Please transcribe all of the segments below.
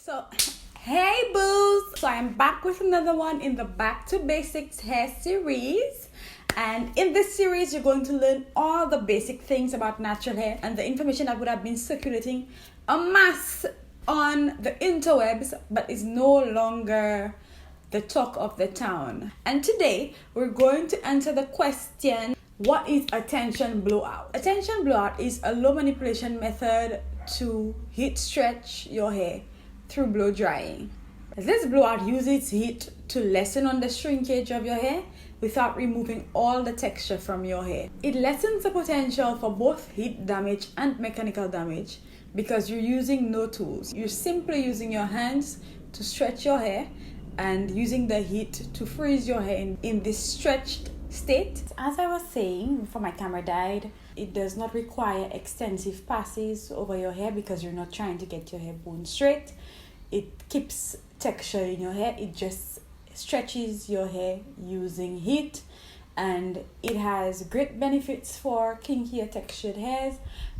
So, hey boos! So I'm back with another one in the Back to Basics hair series. And in this series, you're going to learn all the basic things about natural hair and the information that would have been circulating en masse on the interwebs, but is no longer the talk of the town. And today, we're going to answer the question, what is a tension blowout? A tension blowout is a low manipulation method to heat stretch your hair through blow drying. This blowout uses heat to lessen on the shrinkage of your hair without removing all the texture from your hair. It lessens the potential for both heat damage and mechanical damage because you're using no tools. You're simply using your hands to stretch your hair and using the heat to freeze your hair in this stretched state. As I was saying before my camera died, it does not require extensive passes over your hair because you're not trying to get your hair bone straight. It keeps texture in your hair. It just stretches your hair using heat, and it has great benefits for kinky or textured hairs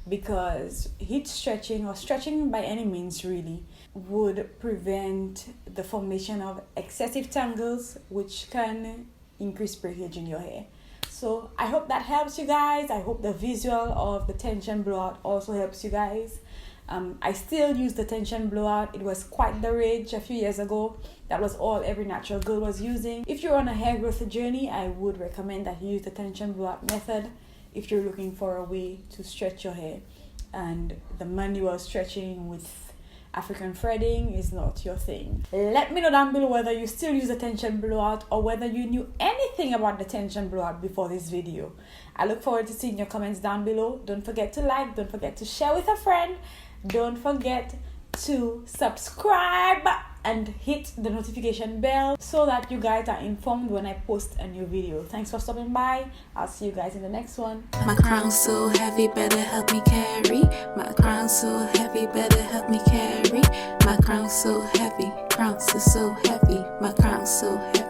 because heat stretching, or stretching by any means really, would prevent the formation of excessive tangles, which can increase breakage in your hair. So I hope that helps you guys. I hope the visual of the tension blowout also helps you guys. I still use the tension blowout. It was quite the rage a few years ago. That was all every natural girl was using. If you're on a hair growth journey, I would recommend that you use the tension blowout method if you're looking for a way to stretch your hair. And the manual stretching with African threading is not your thing. Let me know down below whether you still use the tension blowout or whether you knew anything about the tension blowout before this video. I look forward to seeing your comments down below. Don't forget to like, don't forget to share with a friend. Don't forget to subscribe and hit the notification bell so that you guys are informed when I post a new video. Thanks for stopping by. I'll see you guys in the next one. My crown's so heavy, better help me carry. My crown's so heavy, better help me carry. My crown's so heavy, crown's so heavy. My crown's so heavy.